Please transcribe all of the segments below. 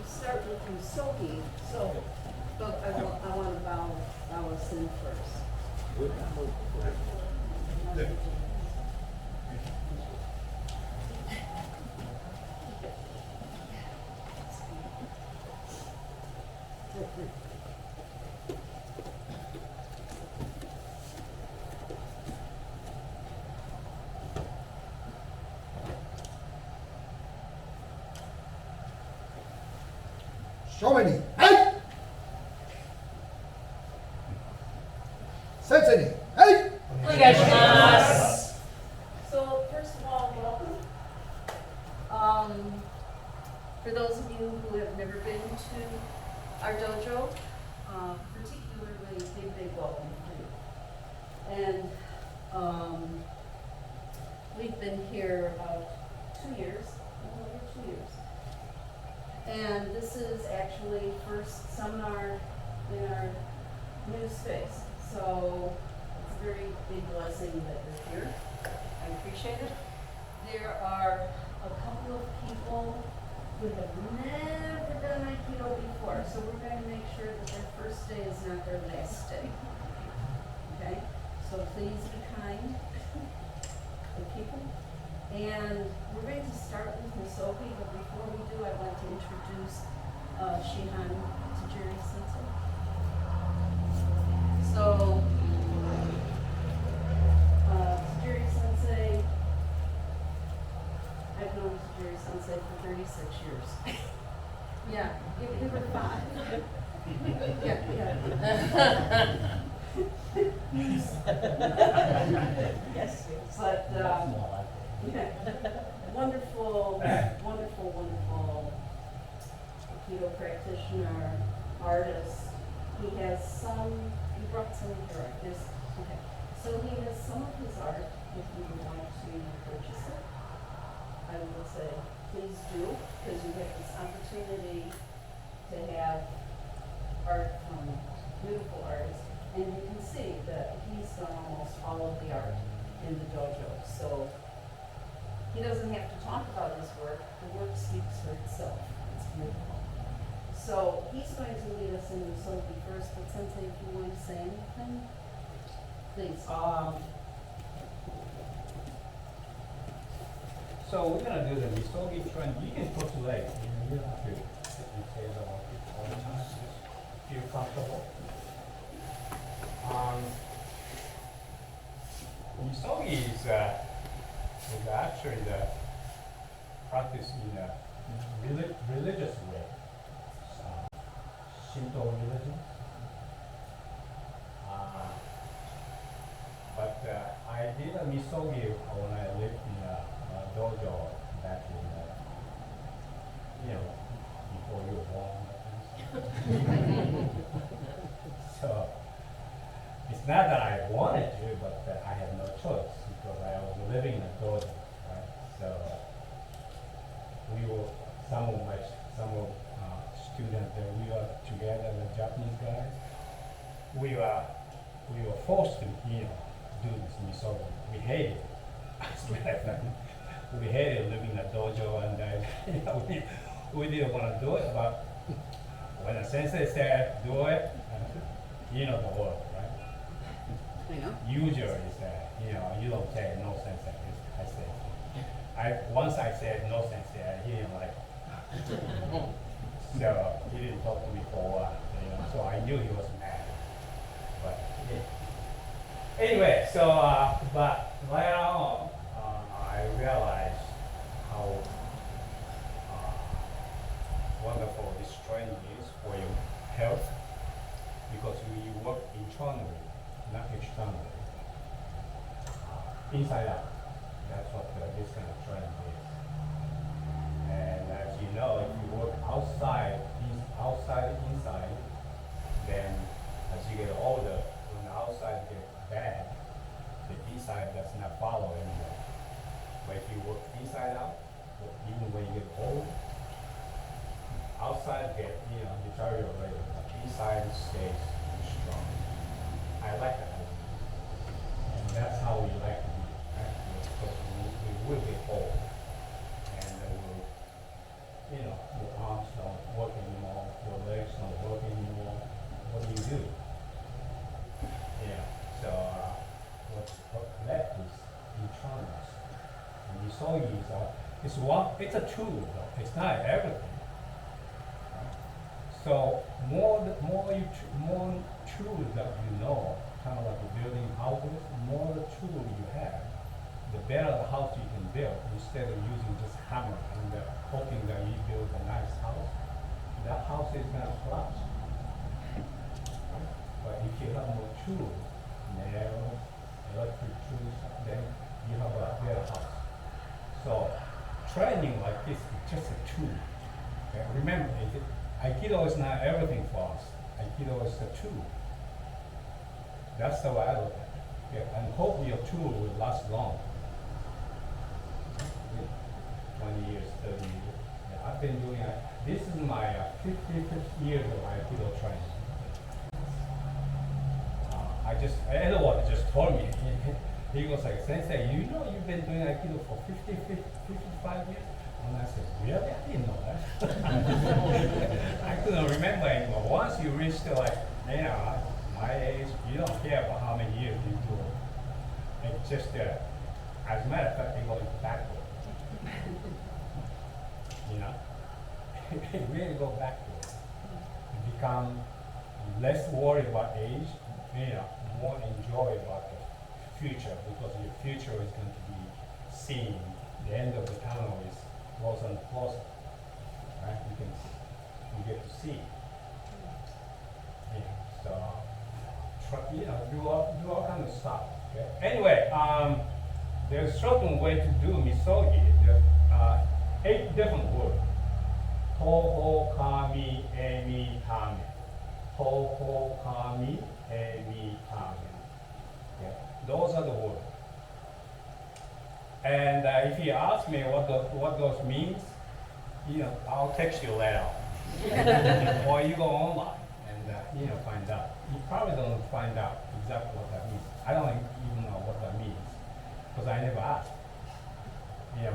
start with misogi, so, but I want to bow us in first. So many. Hey! Sensei. Hey! So first of all, welcome. For those of you who have never been to our dojo, particularly big welcome to you. And we've been here about 2 years, a little over 2 years. And this is actually first seminar in our new space. So it's a very big blessing that you're here. I appreciate it. There are a couple of people who have never done Aikido before, so we're going to make sure that their first day is not their last day. Okay? So please be kind to people. And we're going to start with misogi, but before we do, I'd like to introduce Shihan Tajiri Sensei. So, Tajiri Sensei, I've known Tajiri Sensei for 36 years. Yeah, give her 5. Yes, but wonderful Aikido practitioner, artist. He brought some of your art. Okay. So he has some of his art. If you would like to purchase it, I would say please do, because you have this opportunity to have art from beautiful artists. And you can see that he's done almost all of the art in the dojo. So he doesn't have to talk about his work. The work speaks for itself. It's beautiful. So he's going to lead us into misogi first, but Sensei, if you want to say anything, please. So we're gonna do the misogi trend. You can put leg. You don't have to sit in chair all the time. Just feel comfortable. Misogi is actually the practice in a religious way. Shinto religion. But I did a misogi when I lived in a dojo back in, before you were born. So it's not that I wanted to, but that I had no choice because I was living in a dojo, right? So we were some of students that we were together, the Japanese guys. We were forced to, do this misogi. We hated it. As a matter of fact, we hated living in a dojo, and we didn't want to do it. But when the sensei said do it, you know the word, right? I know. Usually is that you don't say no sensei. I said once I said no sensei, he didn't like it. So he didn't talk to me for a while. So I knew he was mad. But anyway, so but later on, I realized how wonderful this training is for your health, because you work internally, not externally, inside out. That's what this kind of training is. And as you know, if you work outside, inside, then as you get older, when the outside gets bad, the inside does not follow anymore. But if you work inside out, even when you get old, outside get deteriorated, but inside stays strong. I like that. And that's how we like to be, right? Because we will get old. And your arms don't work anymore, your legs don't work anymore, what do you do? Yeah, so what left is internal. And misogi it's a tool, though. It's not everything. So more tools that you know, kind of like building houses, more the tool you have, the better the house you can build instead of using just hammer and hoping that you build a nice house. That house is gonna collapse. But if you have more tools, nails, electric tools, then you have a better house. So training like this is just a tool. Okay? Remember, Aikido is not everything for us. Aikido is a tool. That's the way I look at it. Okay? And hope your tool will last long. 20 years, 30 years. Yeah, I've been doing it. This is my 55th year of Aikido training. Edward just told me, he was like, Sensei, you know you've been doing Aikido for 55 years? And I said, really? I didn't know that. I couldn't remember anymore. Once you reach to like, my age, you don't care about how many years you do it. It's just, as a matter of fact, you're going backward. You know? It really go backward. You become less worried about age, more enjoy about the future, because your future is going to be seen. The end of the tunnel is closer and closer. Right? You get to see. Yeah. So do all kind of stuff. Okay? Anyway, there's a certain way to do misogi. There's 8 different words. Toho, kami, emi, tame. Toho, kami, emi, tame. Okay? Those are the words. And if you ask me what those means, I'll text you later. Or you go online and find out. You probably don't find out exactly what that means. I don't even know what that means because I never asked.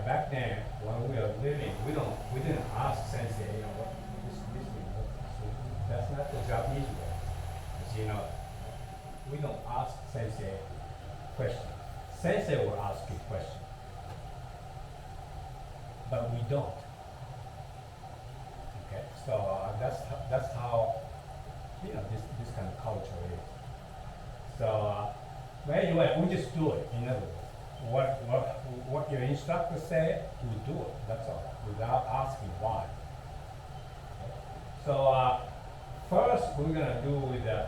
Back then when we were living, we didn't ask Sensei, what this means. That's not the Japanese way. We don't ask Sensei questions. Sensei will ask you questions, but we don't. Okay, so that's how this kind of culture is. So but anyway, we just do it. In other words, what your instructor said, we do it. That's all, without asking why. Okay. So first we're gonna do with the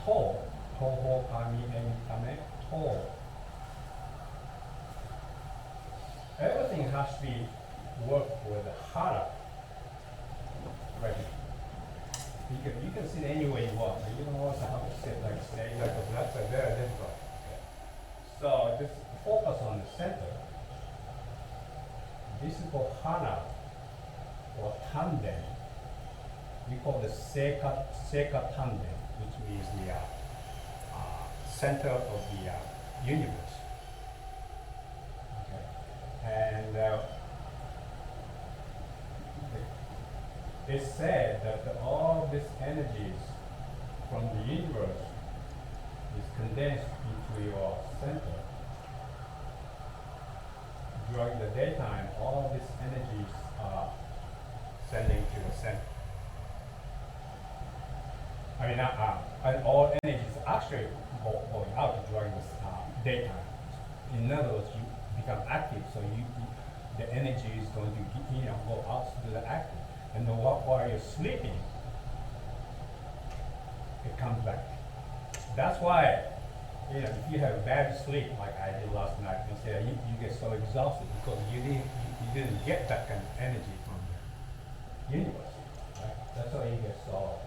to. Toho, kami, emi, tame, to. Everything has to be worked with hara. Right. You can sit any way you want, but you don't also have to sit like stay like that's very difficult. Okay. So just focus on the center. This is called hara or tanden. We call the seka tanden, which means the center of the universe. Okay. And it's said that all these energies from the universe is condensed into your center. During the daytime, all these energies are sending to the center. And all energies actually going out during this daytime. In other words, you become active, so the energy is going to go out to the active. And then while you're sleeping, it comes back. That's why, if you have bad sleep, like I did last night, you get so exhausted because you didn't get that kind of energy from the universe. Right? That's why you get so,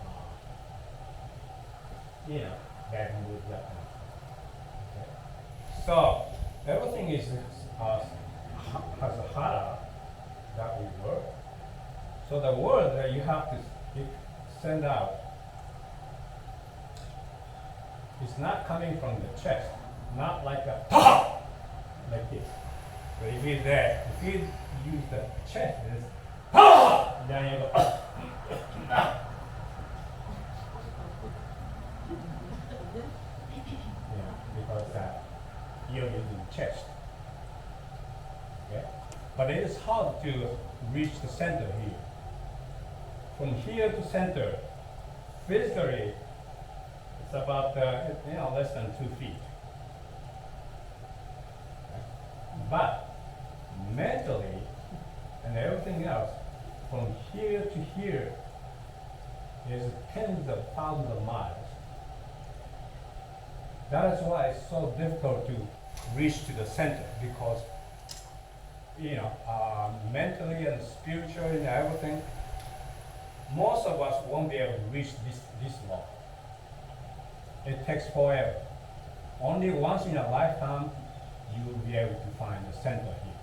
bad mood, that kind of stuff. Okay? So everything has a hara that we work. So the word that you have to send out is not coming from the chest, not like a like this. But if you use the chest, Then you go, because you're using chest. Okay? But it is hard to reach the center here. From here to center, physically, it's about less than 2 feet. Okay? But mentally and everything else, from here to here is tens of thousands of miles. That is why it's so difficult to reach to the center, because mentally and spiritually and everything, most of us won't be able to reach this long. It takes forever. Only once in a lifetime you will be able to find the center here.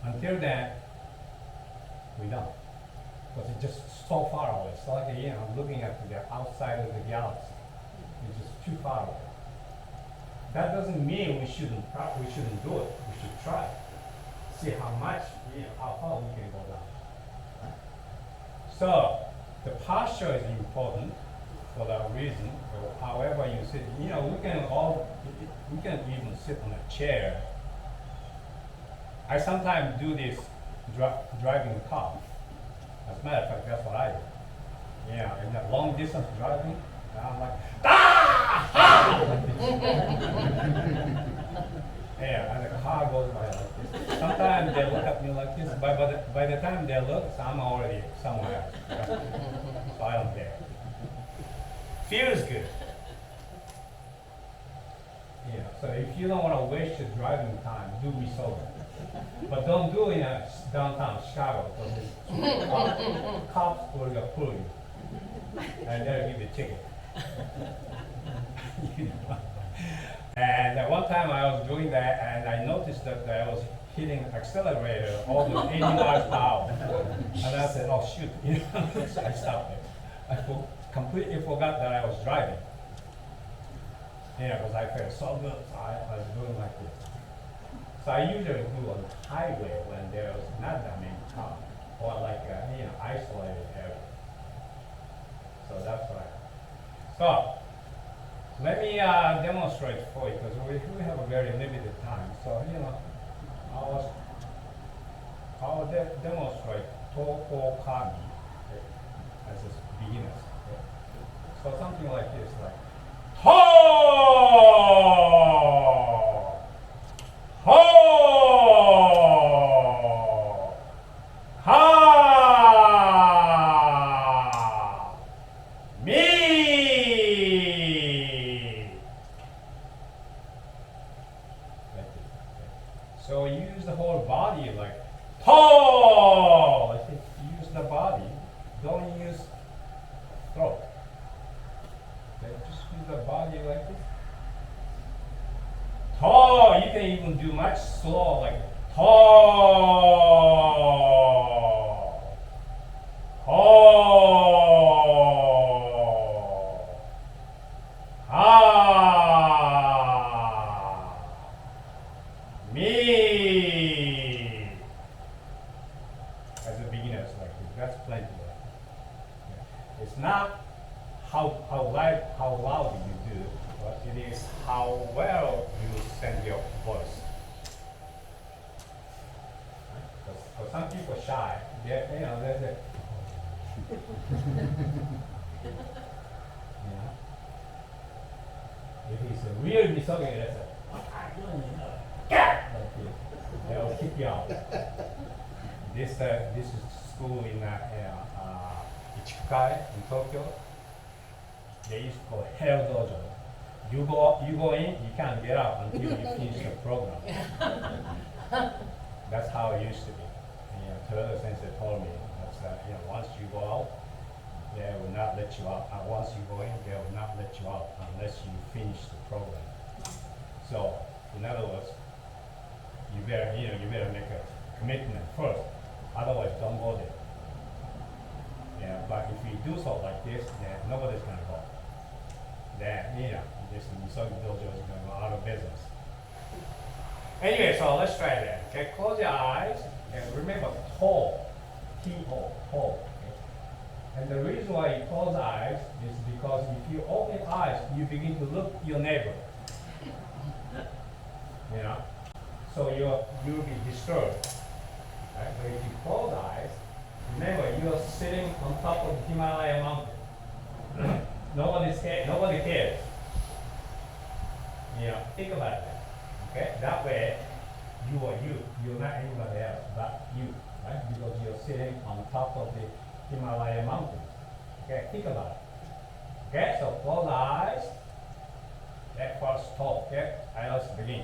Until then, we don't, because it's just so far away. It's like looking at the outside of the galaxy. It's just too far away. That doesn't mean we shouldn't do it. We should try. See how much, how far we can go down. So the posture is important for that reason. However you sit, we can even sit on a chair. I sometimes do this driving the car. As a matter of fact, that's what I do. In that long distance driving, I'm like, and the car goes by like this. Sometimes they look at me like this. By the time they look, I'm already somewhere else. So I don't care. Feels good. So if you don't want to waste your driving time, do misogi. But don't do it in downtown Chicago, because cops will pull you. And they'll give you a ticket. And one time I was doing that, and I noticed that I was hitting accelerator almost 80 miles per hour. And I said, oh shoot, so I stopped it. I completely forgot that I was driving. Because I felt so good, so I was doing like this. So I usually do on the highway when there's not that many cars, or like isolated area. So that's right. So let me demonstrate for you, because we have a very limited time. So I'll demonstrate Toko Kami as a beginner. Okay? So something like this, like ho, ho, ha, me. Like this. Okay. So use the whole body, like ho. I think use the body. Don't use throat. Okay, just use the body like this. To, you can even do much slower, like to, ho, ha, me. As a beginner, it's like this. That's plenty. Okay. It's not how loud you do, but it is how well you send your voice. For some people shy, they're if he's a real misogi, they say, "What are you doing?" Like this. They'll kick you out. This is school in Ichikukai in Tokyo. They used to call Hell Dojo. You go in, you can't get out until you finish the program. That's how it used to be. Toyota Sensei told me that once you go out, they will not let you out. And once you go in, they will not let you out unless you finish the program. So, in other words, you better make a commitment first. Otherwise, don't go there. But if you do so like this, then nobody's gonna go. Then this misogi dojo is gonna go out of business. Anyway, so let's try that. Okay, close your eyes and remember to T-O, hold. Okay? And the reason why you close eyes is because if you open eyes, you begin to look your neighbor. You know? So you'll be disturbed. Right? But if you close eyes, remember you're sitting on top of the Himalaya mountain. Nobody cares. You know, think about it. Okay? That way, you are you. You're not anybody else but you. Right? Because you're sitting on top of the Himalaya mountain. Okay? Think about it. Okay? So close the eyes. That first talk. Okay? I let's begin.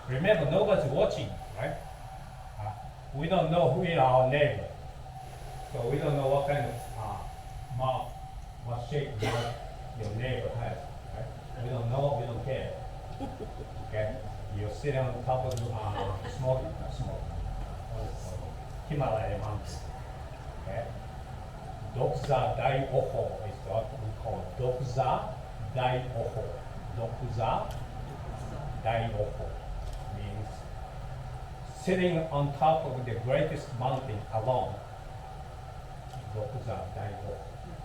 Remember, nobody's watching, right? We don't know who is our neighbor. So we don't know what kind of mouth, what shape mouth your neighbor has, right? We don't know, we don't care. Okay? You're sitting on top of the Himalaya mountain. Okay? Dokza Dai Oho is what we call Dokza Dai Oho. Dokza Dai Oho means sitting on top of the greatest mountain alone. Dokuza Daigo.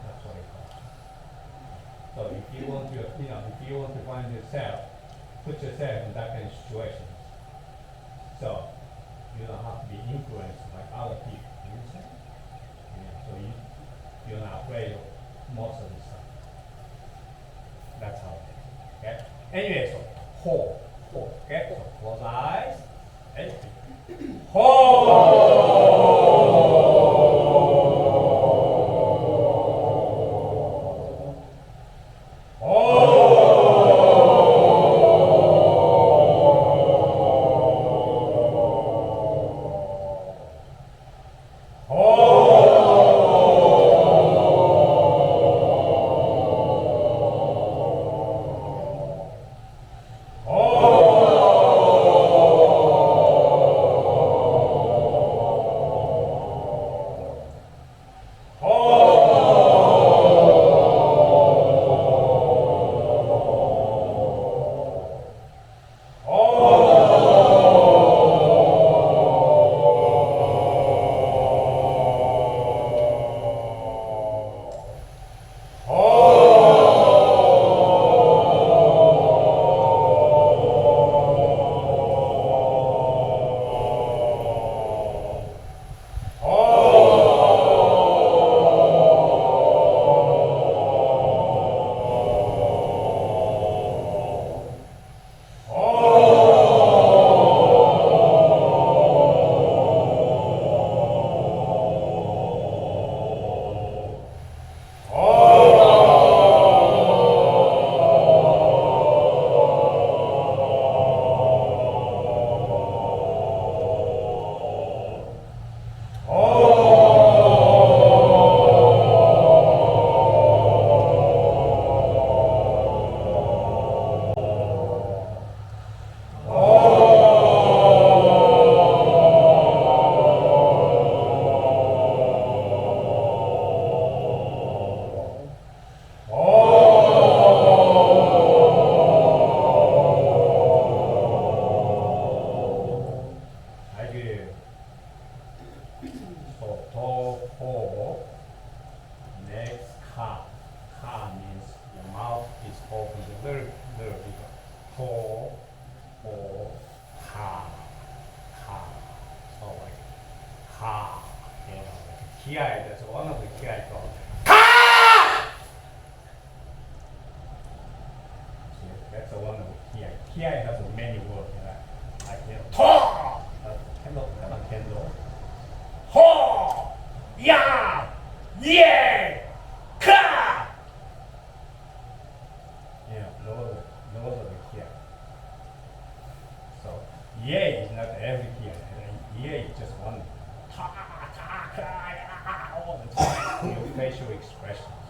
That's what it calls. So if you want to, if you want to find yourself, put yourself in that kind of situation. So you don't have to be influenced by other people. You understand? So you're not afraid of most of this stuff. That's how it is. Okay. Anyway, so hold. Okay. So close eyes. Okay. Hold. ho, ho, ha, ha. So like ha, you know, like kiai, that's one of the kiai called ha! See, that's one of the kiai. Kiai has many words, you know, like, you know, to, kendo, kendo, ho, ya, ye, ka. You know, those are the kiai. So, ye is not every kiai. Ye is just one. Ta, ta, ka, ya, all the time. Your facial expressions.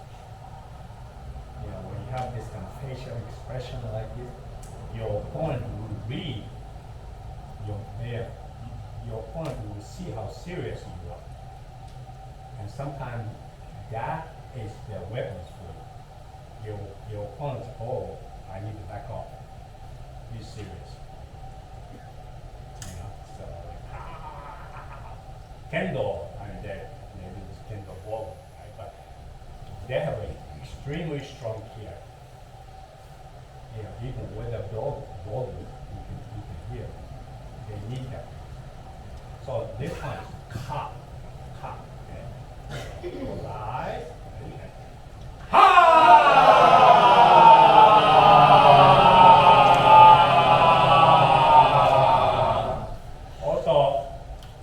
You know, when you have this kind of facial expression like this, your opponent will read your opponent will see how serious you are. And sometimes that is their weapons for you. Your opponent, oh, I need to back off. Be serious. You know, so like, kendo, I mean, maybe it's kendo ball, right? But they have an extremely strong kiai. You know, even with a dog volume, you can hear. They need that. So this one is ka, ka, okay? Right? Also,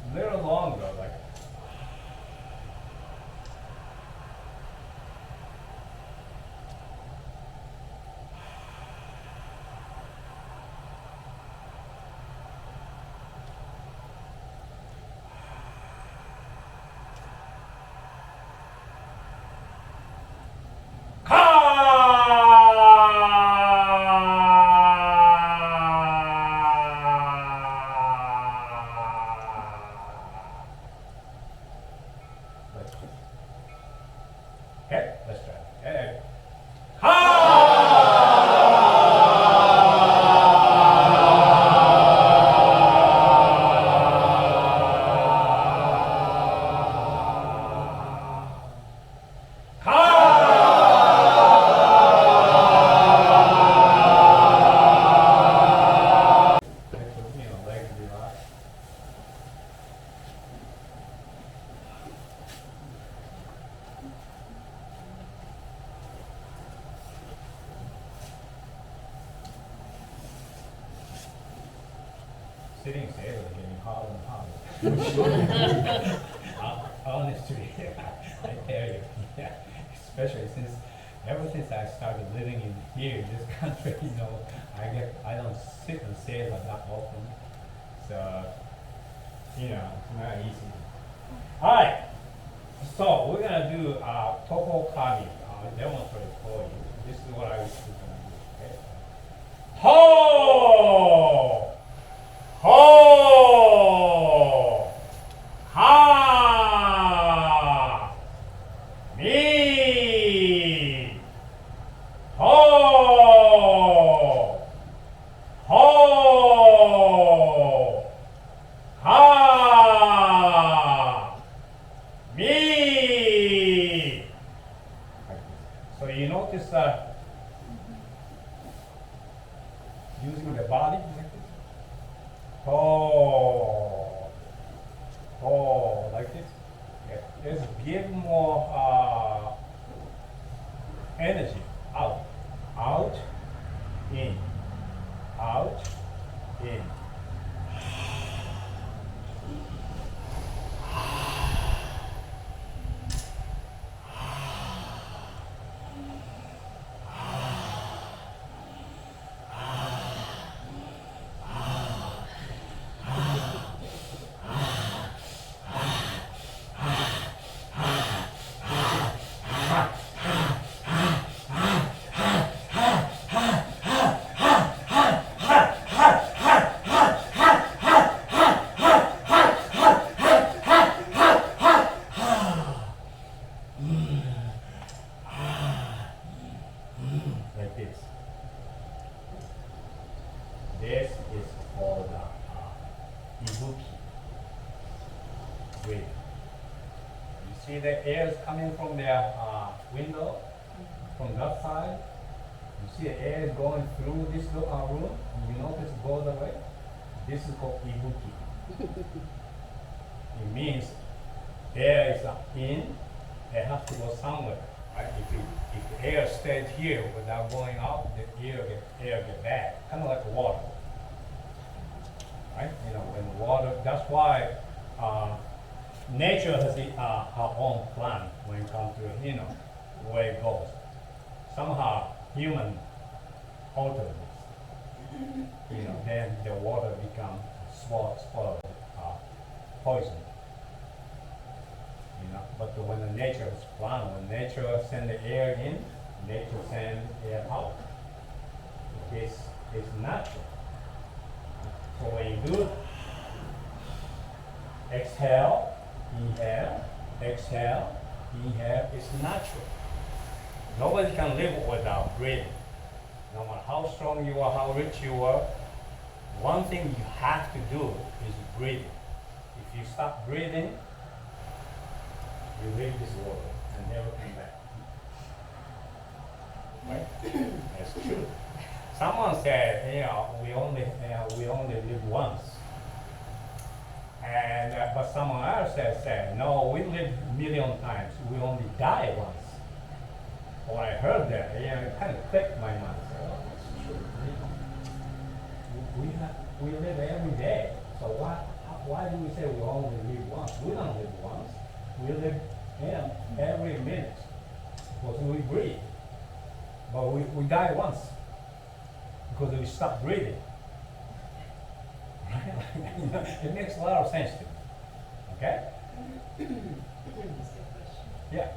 a little longer, like okay, let's try it. Hey. Legs relaxed. Sitting is getting harder and harder. Honestly, I tell you, yeah. Especially ever since I started living in here in this country, you know, I don't sit and say that often. So, you know, it's not easy. All right. So we're gonna do Toko Kami. Demonstrate for you. This is what I was gonna do. Okay. Ho! Ho! Ha! Me! Ho! Ho! Ha! Me! So you notice using the body like this. Oh, oh, like this. Yeah. Just give more energy. Out, out, in, out, in. Like this. This is called ibuki. Breathe. You see the air is coming from the window, from that side, You see the air is going through this room, you notice it goes away? This is called ibuki. It means air is in, it has to go somewhere, right? If the air stays here without going out, the air get bad, kind of like water, right? You know, when water, that's why nature has her own plan when it comes to, you know, where it goes. Somehow human alter this, you know, then the water becomes spoiled, poison. You know, but when the nature is planned, when nature send the air in, nature send air out. This is natural. So when you do exhale, inhale, exhale, inhale, it's natural. Nobody can live without breathing. No matter how strong you are, how rich you are, one thing you have to do is breathing. If you stop breathing, you leave this world and never come back. Right? That's true. Someone said, you know, we only live once. And but someone else said, no, we live a million times. We only die once. When I heard that, it kind of clicked my mind. I said, oh, that's true. We live every day. So why do we say we only live once? We don't live once. We live every minute because we breathe. But we die once because we stop breathing. You know, it makes a lot of sense to me. Okay? Just a question. Yeah.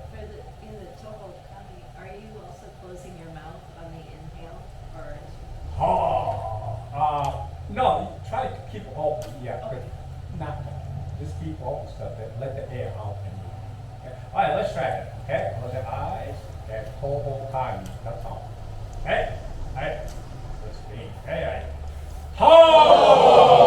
In the Toho Kami, are you also closing your mouth on the inhale, or? No, try to keep open. Yeah, Okay. but not just keep open stuff. Let the air out and in. Okay? All right, let's try it. Okay, close the eyes. Okay, Toho Kami. That's all. Okay, all right. Let's see. Okay, all right. Ho! Oh!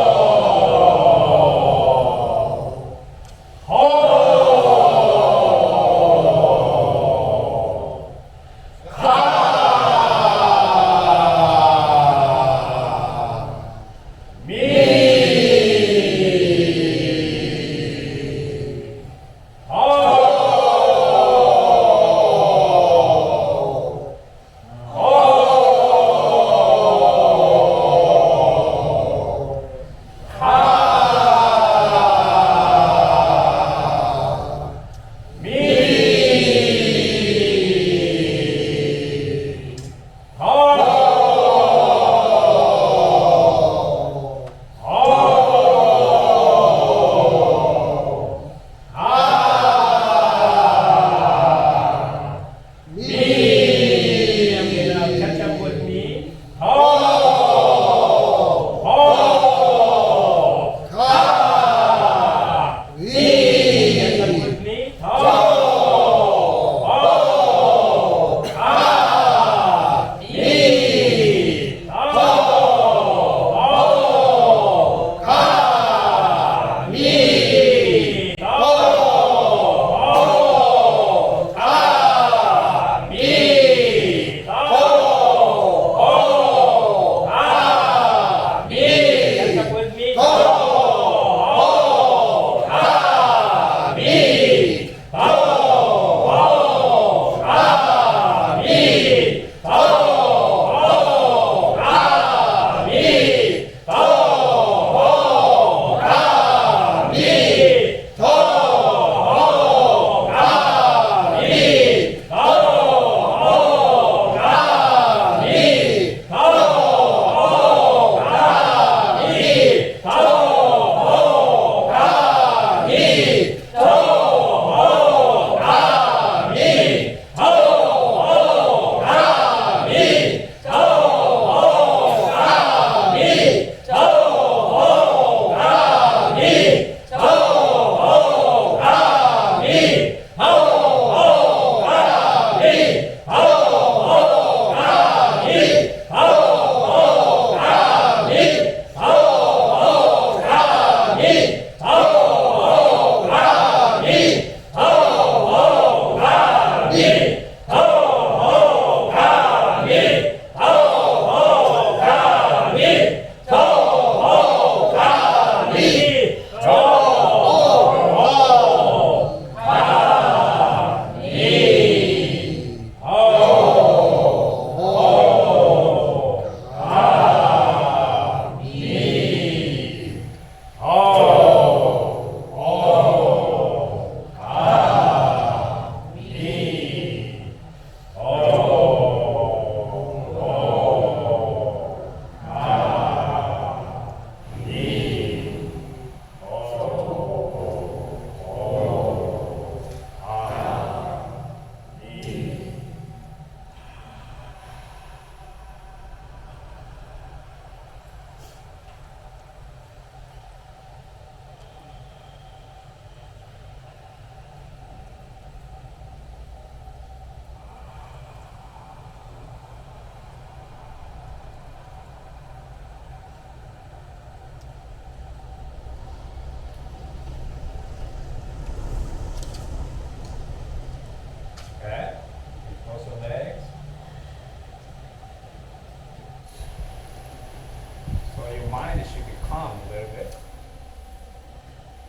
your mind should be calm a little bit,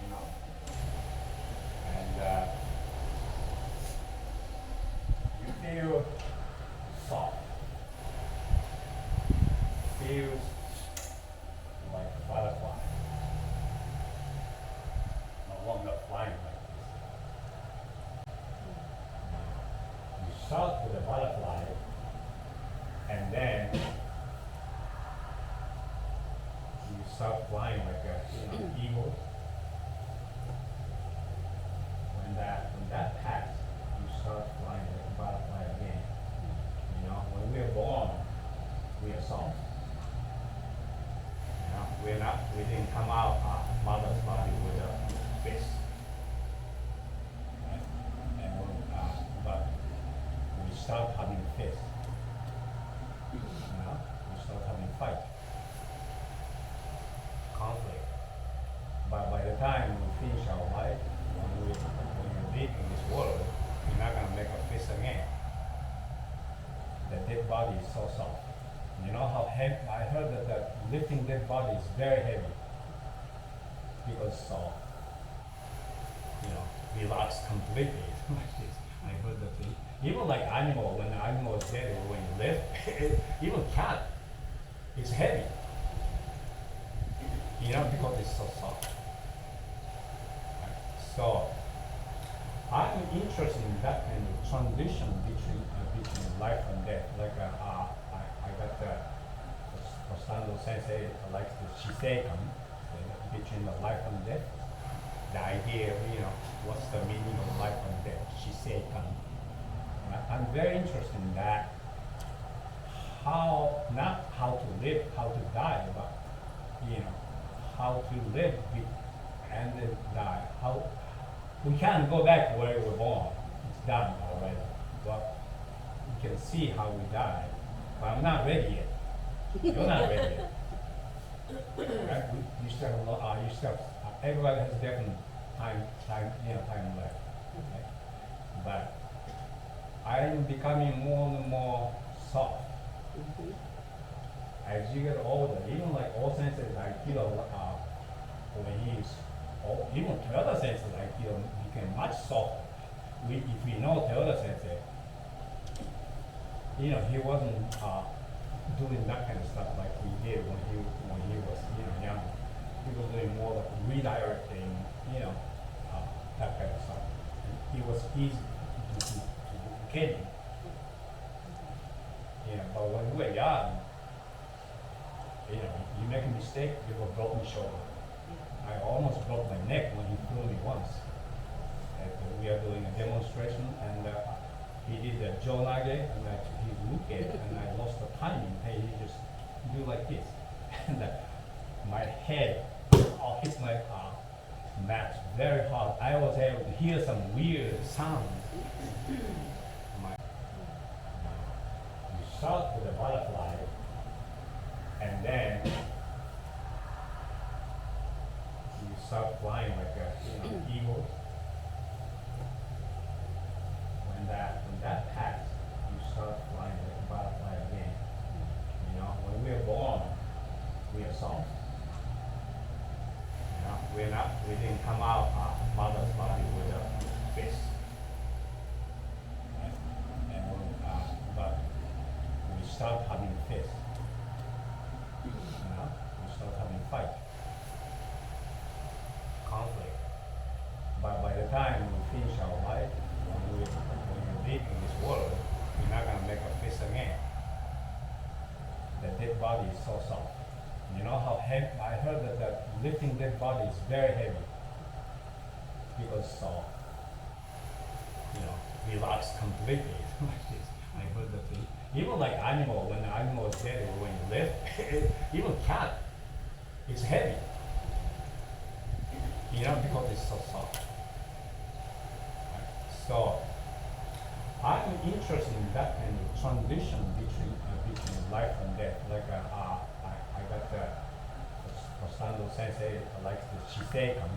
you know. And you feel soft. Feels like a butterfly. No longer flying like this. You start with a butterfly, and then you start flying like a eagle. When that passes, you start flying like a butterfly again. You know, when we are born, we are soft. You know, we didn't come out our mother's body with a fist. Right? But we start having fists. You know, we start having fight, conflict. But by the time we finish our life, when you live in this world, you're not gonna make a fist again. The dead body is so soft. You know how heavy? I heard that the lifting dead body is very heavy because so, you know, relax completely. I heard that even like animal, when the animal is dead, when you lift, even cat, it's heavy. You know, because it's so soft. Right? So I'm interested in that kind of transition between life and death. Like I got the Postando Sensei likes the Shiseikan, between the life and death. The idea of, you know, what's the meaning of life and death, Shiseikan. I'm very interested in that. Not how to live, how to die, but, you know, how to live and then die. We can't go back where we were born. It's done already. But you can see how we die. But I'm not ready yet. You're not ready yet. Right? You still have, everybody has different time left. Okay? But I'm becoming more and more soft. As you get older, even like all senses Aikido, when he's even Toyota Sensei Aikido became much softer. If we know Toyota Sensei, you know, he wasn't doing that kind of stuff like he did when he was, you know, young. He was doing more like redirecting, you know, that kind of stuff. And he was easy to educate. You know, but when we were young, you know, you make a mistake, you will broken shoulder. I almost broke my neck when he threw me once. We are doing a demonstration, and he did the jonage, and he looked at it, and I lost the timing. Hey, he just do like this, and my head hit my mat very hard. I was able to hear some weird sounds. You start with a butterfly, and then you start flying like a eagle. When that passes, you start flying like a butterfly again. You know, when we are born, we are soft. You know, we didn't come out our mother's body with a fist. But we start having fists. You know, we start having fight, conflict. But by the time we finish our life, when you live in this world, you're not gonna make a fist again. The dead body is so soft. You know how heavy? I heard that the lifting dead body is very heavy because so, you know, relax completely. Like this. I heard that even like animal, when the animal is dead, when you lift, even cat, it's heavy. You know, because it's so soft. Right? So I'm interested in that kind of transition between life and death. Like I got the Postando Sensei likes the Shiseikan,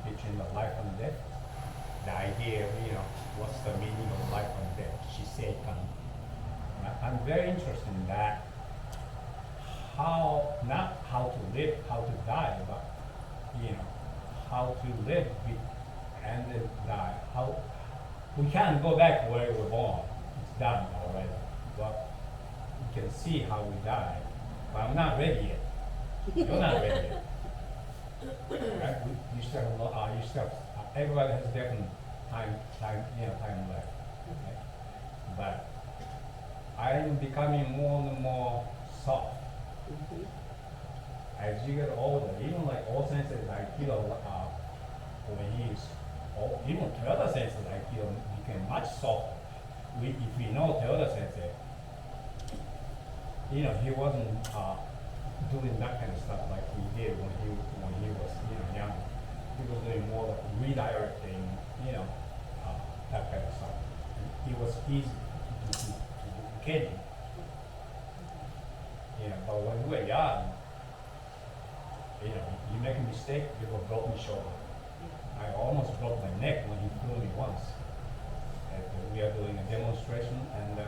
between the life and death. The idea of, you know, what's the meaning of life and death, Shiseikan. I'm very interested in that. Not how how to live with and then die. How we can't go back where we were born. It's done already. But you can see how we die. But I'm not ready yet. You're not ready yet. Right? You still have, everybody has different time left. Okay? But I'm becoming more and more soft. As you get older, even like all senses Aikido, when he's, even Toyota sensei Aikido became much softer. If we know Toyota sensei, he wasn't doing that kind of stuff like he did when he was young. He was doing more like redirecting, that kind of stuff. And it was easy to kid him. But when we were young, you make a mistake, you will broke my shoulder. I almost broke my neck when he threw me once. We are doing a demonstration, and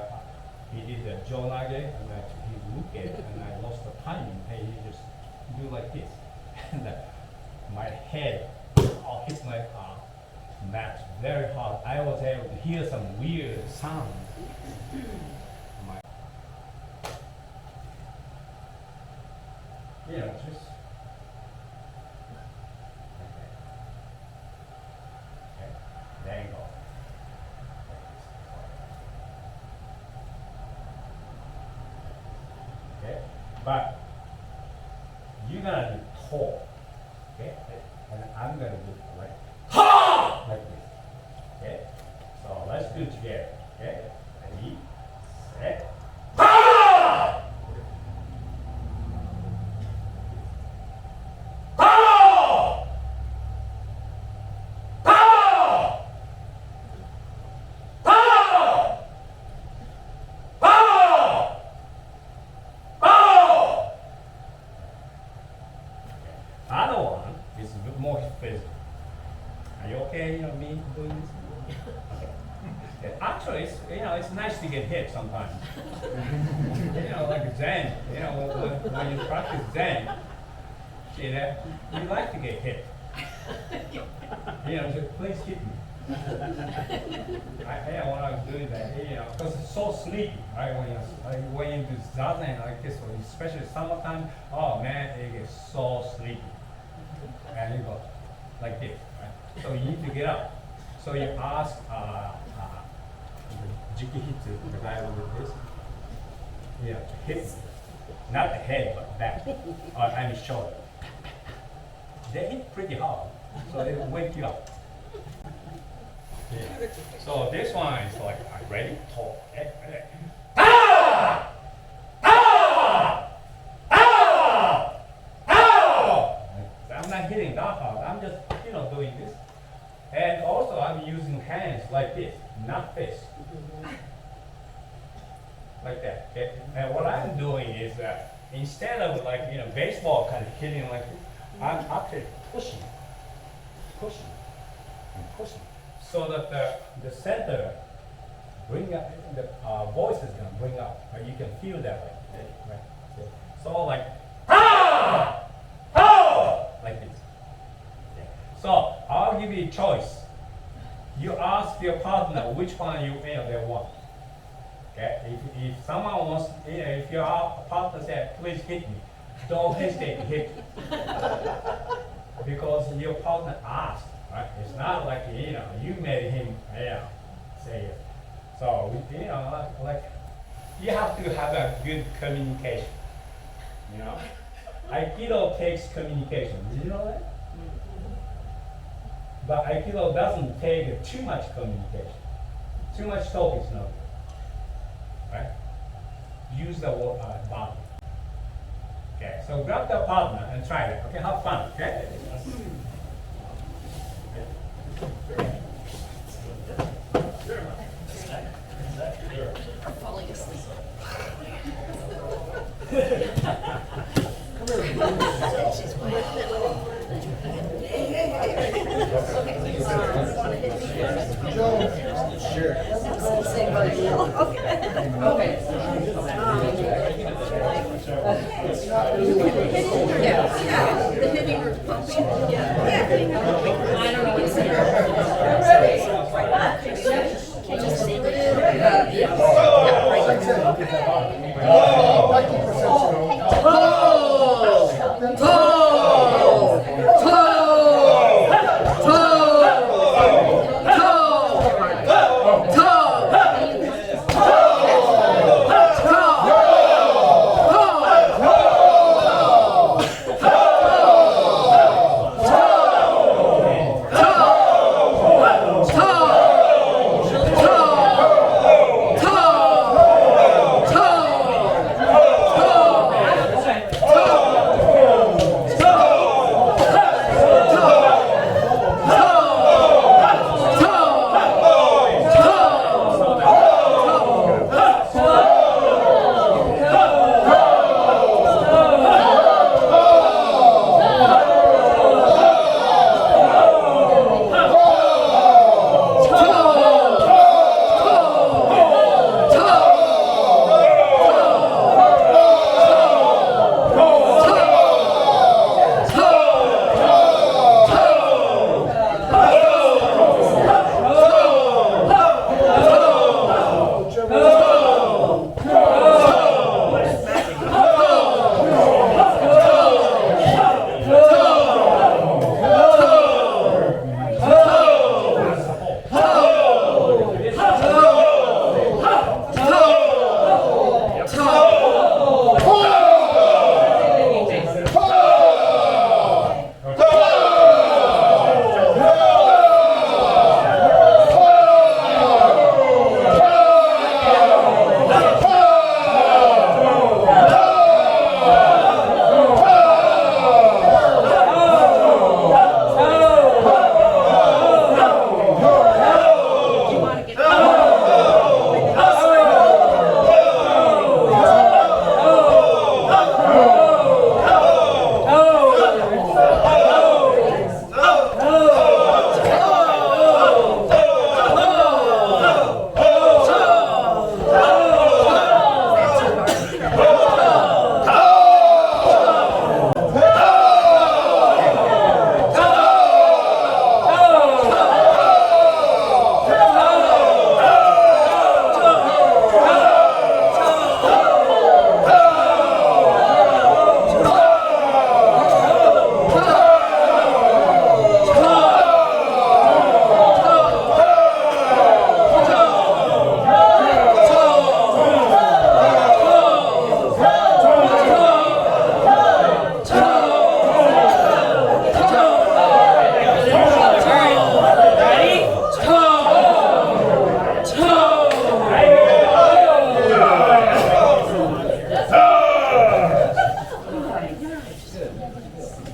he did the jonage, and I took his uke, and I lost the timing. Hey, he just do like this, and my head hit my mat very hard. I was able to hear some weird sound. Just there you go. Okay, but you're gonna do tall, okay, and I'm gonna do like like this, okay. So let's do it together, okay. Ready, set. Other one is a bit more physical. Are you okay? Me doing this? Okay. Actually, it's nice to get hit sometimes. Like Zen. When you practice Zen, you like to get hit. So please hit me. When I was doing that, because it's so sleepy, right? When you do zazen like this, especially summertime, oh man, it gets so sleepy. And you go like this, right? So you need to get up. So you ask the jikihitsu, the guy with this, to hit, not the head, but back, and the shoulder. They hit pretty hard, so they will wake you up. Yeah. So this one is like, ready? Talk. I'm not hitting that hard. I'm just, doing this. And also I'm using hands like this, not fist. Like that. Okay? And what I'm doing is instead of baseball kind of hitting like this, I'm actually pushing, and pushing. So that the center bring up, the voice is going to bring up. Right? You can feel that right? So like, like this. Okay. So I'll give you a choice. You ask your partner which one they want. Okay? If someone wants, if your partner says, please hit me, don't hesitate to hit me. Because your partner asked. Right? It's not like you made him say it. So like you have to have a good communication. Aikido takes communication. Did you know that? But Aikido doesn't take too much communication. Too much talk is not good. Right? Use the word body. Okay. So grab the partner and try it. Okay. Have fun. Okay. Falling asleep. Sure. Yeah, the hitting or pumping. Yeah.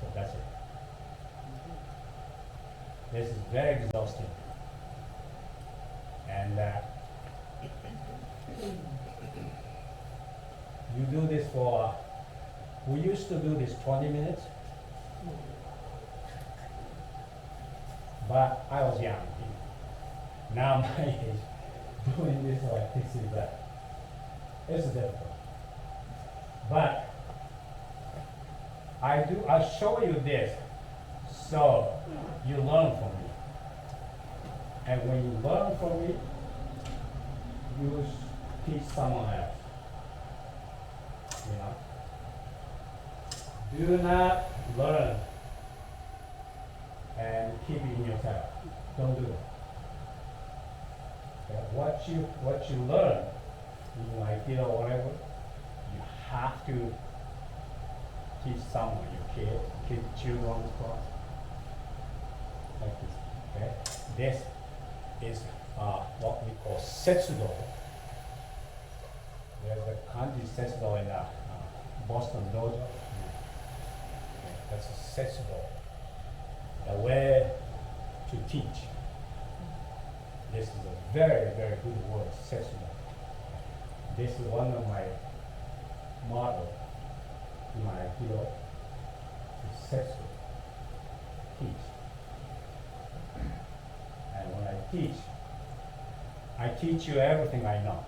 So that's it. This is very exhausting. And you do this for, we used to do this 20 minutes, but I was young. Now my age, doing this like this is it's difficult. But I'll show you this so you learn from me. And when you learn from me, you teach someone else. You know? Do not learn and keep it in yourself. Don't do it. Okay? What you learn, you idea or whatever, you have to teach someone, your kid, children on the class. Like this. Okay? This is what we call setsudo. There's a kanji setsudo in Boston dojo. Okay, that's a setsudo. The way to teach. This is a very, very good word, setsudo. This is one of my models in my Aikido. It's setsudo. Teach. And when I teach you everything I know.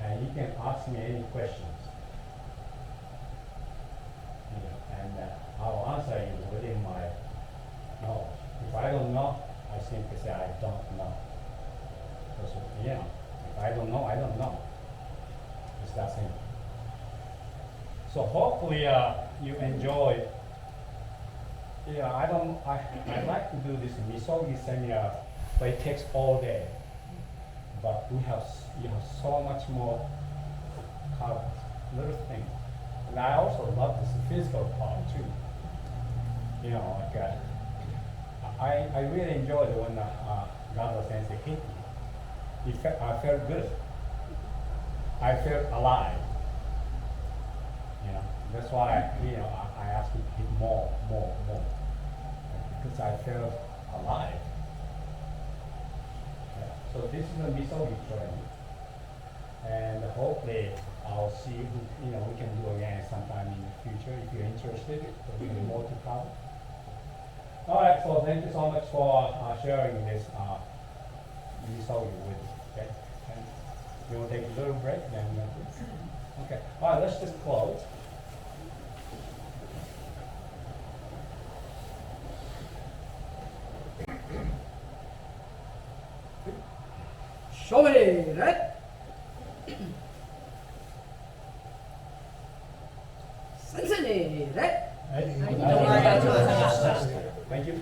And you can ask me any questions. And I'll answer you within my knowledge. If I don't know, I simply say I don't know. Because, if I don't know, I don't know. It's that simple. So hopefully you enjoy. I like to do this misogi seminar, but it takes all day. But you have so much more cards, little things. And I also love this physical part too. I really enjoyed when Ganda Sensei hit me. I felt good. I felt alive. That's why I asked him to hit more, because I felt alive. So this is a misogi training, and hopefully I'll see we can do again sometime in the future if you're interested. There'll be more to come. All right, so thank you so much for sharing this misogi with me. Okay, and you want to take a little break, then okay. All right, let's just close. Show me, right? Sensei, right? Thank you.